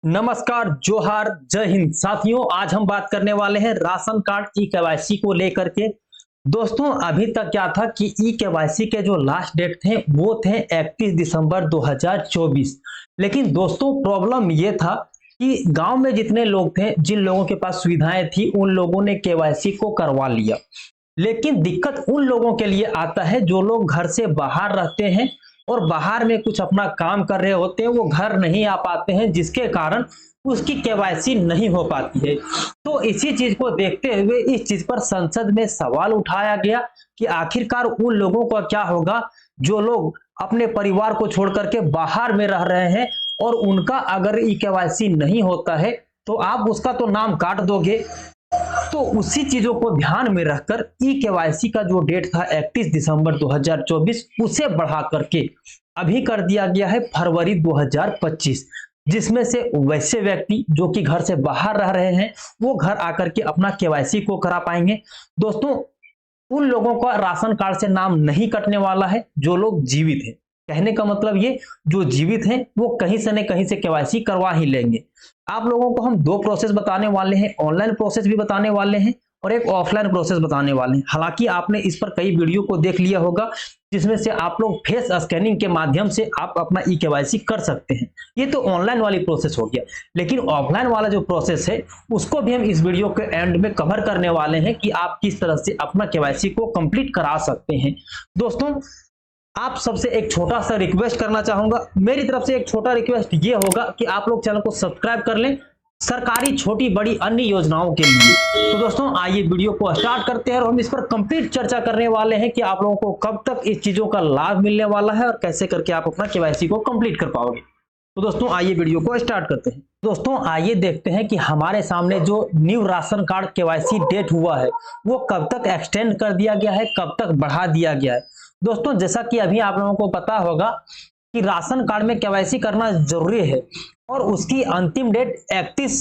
नमस्कार, जोहार, जय हिंद। साथियों, आज हम बात करने वाले हैं राशन कार्ड ई केवाईसी को लेकर के। दोस्तों, अभी तक क्या था कि ई केवाईसी के जो लास्ट डेट थे वो थे 31 दिसंबर 2024। लेकिन दोस्तों, प्रॉब्लम ये था कि गांव में जितने लोग थे, जिन लोगों के पास सुविधाएं थी, उन लोगों ने केवाईसी को करवा लिया। लेकिन दिक्कत उन लोगों के लिए आता है जो लोग घर से बाहर रहते हैं और बाहर में कुछ अपना काम कर रहे होते हैं, वो घर नहीं आ पाते हैं, जिसके कारण उसकी केवाईसी नहीं हो पाती है। तो इसी चीज को देखते हुए इस चीज पर संसद में सवाल उठाया गया कि आखिरकार उन लोगों का क्या होगा जो लोग अपने परिवार को छोड़ करके बाहर में रह रहे हैं और उनका अगर ई केवाईसी नहीं होता है तो आप उसका तो नाम काट दोगे। तो उसी चीजों को ध्यान में रखकर ई केवाईसी का जो डेट था 31 दिसंबर 2024 उसे बढ़ा करके अभी कर दिया गया है फरवरी 2025, जिसमें से वैसे व्यक्ति जो कि घर से बाहर रह रहे हैं वो घर आकर के अपना केवाईसी को करा पाएंगे। दोस्तों, उन लोगों का राशन कार्ड से नाम नहीं कटने वाला है जो लोग जीवित हैं। कहने का मतलब ये, जो जीवित हैं वो कहीं से न कहीं से केवाईसी करवा ही लेंगे। आप लोगों को हम दो प्रोसेस बताने वाले हैं, ऑनलाइन प्रोसेस भी बताने वाले हैं और एक ऑफलाइन प्रोसेस बताने वाले हैं। हालांकि आपने इस पर कई वीडियो को देख लिया होगा जिसमें से आप लोग फेस स्कैनिंग के माध्यम से आप अपना ई केवाईसी कर सकते हैं। ये तो ऑनलाइन वाली प्रोसेस हो गया, लेकिन ऑफलाइन वाला जो प्रोसेस है उसको भी हम इस वीडियो के एंड में कवर करने वाले हैं कि आप किस तरह से अपना केवाईसी को कंप्लीट करा सकते हैं। दोस्तों, आप सबसे एक छोटा सा रिक्वेस्ट करना चाहूंगा। मेरी तरफ से एक छोटा रिक्वेस्ट ये होगा कि आप लोग चैनल को सब्सक्राइब कर लें सरकारी छोटी बड़ी अन्य योजनाओं के लिए। तो दोस्तों, आइए वीडियो को स्टार्ट करते हैं और हम इस पर कंप्लीट चर्चा करने वाले हैं कि आप लोगों को कब तक इस चीजों का लाभ मिलने वाला है और कैसे करके आप अपना केवाईसी को कंप्लीट कर पाओगे। तो दोस्तों, आइए वीडियो को स्टार्ट करते हैं। दोस्तों, आइए देखते हैं कि हमारे सामने जो new ration card KYC date हुआ है वो कब तक एक्सटेंड कर दिया गया है, कब तक बढ़ा दिया गया है। दोस्तों, जैसा कि अभी आप लोगों को पता होगा कि राशन कार्ड में केवाईसी करना जरूरी है और उसकी अंतिम डेट 31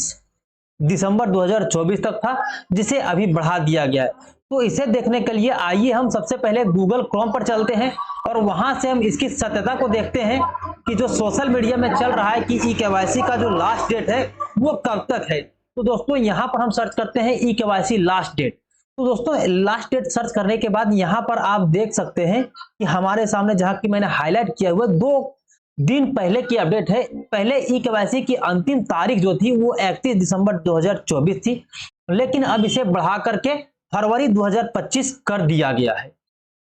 दिसंबर 2024 तक था, जिसे अभी बढ़ा दिया गया है। तो इसे देखने के लिए आइए हम सबसे पहले गूगल क्रोम पर चलते हैं और वहां से हम इसकी सत्यता को देखते हैं कि जो सोशल मीडिया में चल रहा है कि ई केवाईसी का जो लास्ट डेट है वो कब तक है। तो दोस्तों, यहाँ पर हम सर्च करते हैं ई केवाईसी लास्ट डेट। तो दोस्तों, लास्ट डेट सर्च करने के बाद यहाँ पर आप देख सकते हैं कि हमारे सामने जहाँ की मैंने हाईलाइट किया हुआ 2 दिन पहले की अपडेट है। पहले ई केवाईसी की अंतिम तारीख जो थी वो 31 दिसंबर 2024 थी, लेकिन अब इसे बढ़ा करके फरवरी 2025 कर दिया गया है।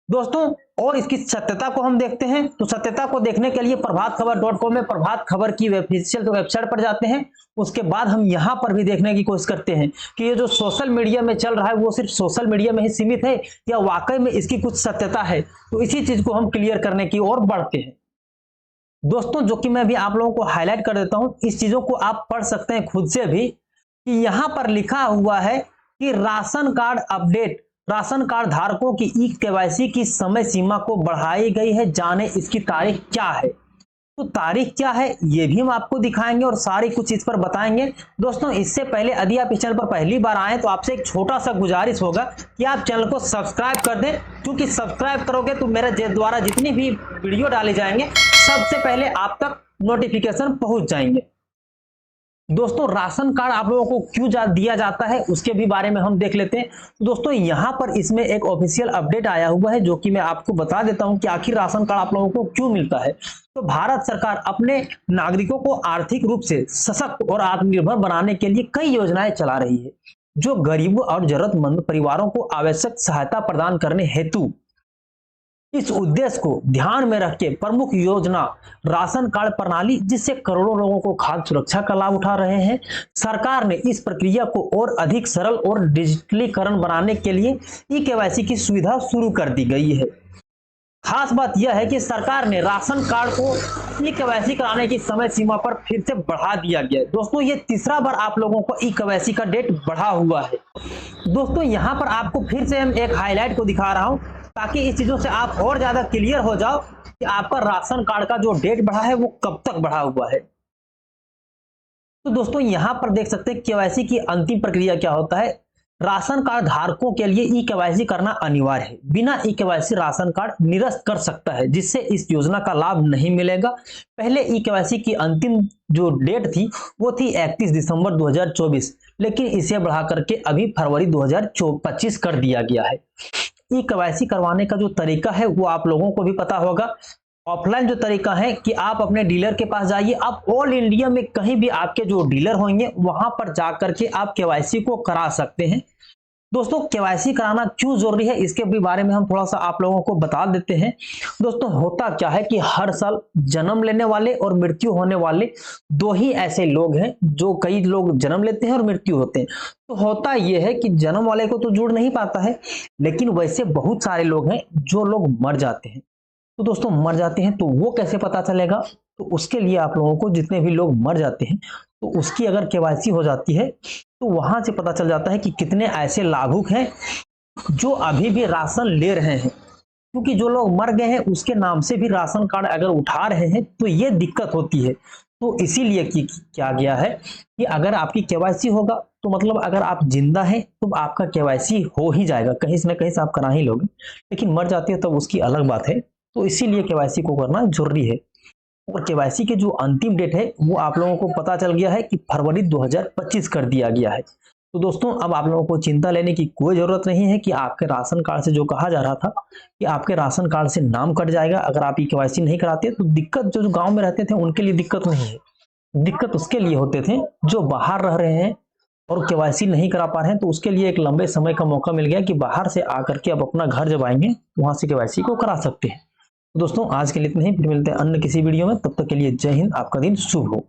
दोस्तों, और इसकी सत्यता को हम देखते हैं। तो सत्यता को देखने के लिए प्रभातखबर.com में प्रभात खबर की ऑफिशियल वेबसाइट पर जाते हैं। उसके बाद हम यहाँ पर भी देखने की कोशिश करते हैं कि ये जो सोशल मीडिया में चल रहा है वो सिर्फ सोशल मीडिया में ही सीमित है या वाकई में इसकी कुछ सत्यता है। तो इसी चीज को हम क्लियर करने की ओर बढ़ते हैं। दोस्तों, जो कि मैं भी आप लोगों को हाईलाइट कर देता हूं, इस चीजों को आप पढ़ सकते हैं खुद से भी कि यहां पर लिखा हुआ है कि ration card update, ration card धारकों की ई केवाईसी की समय सीमा को बढ़ाई गई है, जाने इसकी तारीख क्या है। तो तारीख क्या है ये भी हम आपको दिखाएंगे और सारी कुछ इस पर बताएंगे। दोस्तों, इससे पहले यदि आप इस चैनल पर पहली बार आए तो आपसे एक छोटा सा गुजारिश होगा कि आप चैनल को सब्सक्राइब कर दें, क्योंकि सब्सक्राइब करोगे तो मेरे द्वारा जितनी भी वीडियो डाले जाएंगे सबसे पहले आप तक नोटिफिकेशन पहुंच जाएंगे। दोस्तों, राशन कार्ड आप लोगों को क्यों दिया जाता है उसके भी बारे में हम देख लेते हैं। दोस्तों, यहाँ पर इसमें एक ऑफिशियल अपडेट आया हुआ है जो कि मैं आपको बता देता हूं कि आखिर राशन कार्ड आप लोगों को क्यों मिलता है। तो भारत सरकार अपने नागरिकों को आर्थिक रूप से सशक्त और आत्मनिर्भर बनाने के लिए कई योजनाएं चला रही है, जो गरीबों और जरूरतमंद परिवारों को आवश्यक सहायता प्रदान करने हेतु इस उद्देश्य को ध्यान में रख के प्रमुख योजना राशन कार्ड प्रणाली, जिससे करोड़ों लोगों को खाद्य सुरक्षा का लाभ उठा रहे हैं। सरकार ने इस प्रक्रिया को और अधिक सरल और डिजिटलीकरण बनाने के लिए ई केवाईसी की सुविधा शुरू कर दी गई है। खास बात यह है कि सरकार ने राशन कार्ड को ई केवाईसी कराने की समय सीमा पर फिर से बढ़ा दिया गया है। दोस्तों, ये तीसरा बार आप लोगों को ई केवाईसी का डेट बढ़ा हुआ है। दोस्तों, यहाँ पर आपको फिर से हम एक हाईलाइट को दिखा रहा हूं ताकि इस चीजों से आप और ज्यादा क्लियर हो जाओ कि आपका राशन कार्ड का जो डेट बढ़ा है वो कब तक बढ़ा हुआ है। तो दोस्तों, यहां पर देख सकते हैं केवाईसी की अंतिम प्रक्रिया क्या होता है। राशन कार्ड धारकों के लिए ई केवाईसी करना अनिवार्य है। बिना ई केवाईसी राशन कार्ड निरस्त कर सकता है, जिससे इस योजना का लाभ नहीं मिलेगा। पहले ई केवाईसी की अंतिम जो डेट थी वो थी 31 दिसंबर 2024, लेकिन इसे बढ़ा करके अभी फरवरी 2025 कर दिया गया है। ई केवाईसी करवाने का जो तरीका है वो आप लोगों को भी पता होगा। ऑफलाइन जो तरीका है कि आप अपने डीलर के पास जाइए, आप ऑल इंडिया में कहीं भी आपके जो डीलर होंगे वहां पर जाकर के आप केवाईसी को करा सकते हैं। दोस्तों, केवाईसी कराना क्यों जरूरी है इसके भी बारे में हम थोड़ा सा आप लोगों को बता देते हैं। दोस्तों, होता क्या है कि हर साल जन्म लेने वाले और मृत्यु होने वाले दो ही ऐसे लोग हैं, जो कई लोग जन्म लेते हैं और मृत्यु होते हैं। तो होता यह है कि जन्म वाले को तो जुड़ नहीं पाता है, लेकिन वैसे बहुत सारे लोग हैं जो लोग मर जाते हैं। तो दोस्तों, मर जाते हैं तो वो कैसे पता चलेगा? तो उसके लिए आप लोगों को जितने भी लोग मर जाते हैं तो उसकी अगर केवाईसी हो जाती है तो वहां से पता चल जाता है कि कितने ऐसे लाभुक हैं जो अभी भी राशन ले रहे हैं। क्योंकि जो लोग मर गए हैं उसके नाम से भी राशन कार्ड अगर उठा रहे हैं तो ये दिक्कत होती है। तो इसीलिए क्या गया है कि अगर आपकी केवाईसी होगा तो मतलब अगर आप जिंदा हैं तो आपका केवाईसी हो ही जाएगा, कहीं से ना कहीं से आप करा ही लोगे। लेकिन मर जाते हो तब उसकी अलग बात है। तो इसीलिए केवाईसी को करना जरूरी है। और केवाईसी के जो अंतिम डेट है वो आप लोगों को पता चल गया है कि फरवरी 2025 कर दिया गया है। तो दोस्तों, अब आप लोगों को चिंता लेने की कोई जरूरत नहीं है कि आपके राशन कार्ड से जो कहा जा रहा था कि आपके राशन कार्ड से नाम कट जाएगा अगर आप ये केवाईसी नहीं कराते। तो दिक्कत जो गांव में रहते थे उनके लिए दिक्कत नहीं है, दिक्कत उसके लिए होते थे जो बाहर रह रहे हैं और केवाईसी नहीं करा पा रहे हैं। तो उसके लिए एक लंबे समय का मौका मिल गया कि बाहर से आकर के अब अपना घर जब आएंगे तो वहां से केवाईसी को करा सकते हैं। दोस्तों, आज के लिए इतना ही, फिर मिलते हैं अन्य किसी वीडियो में। तब तक के लिए जय हिंद, आपका दिन शुभ हो।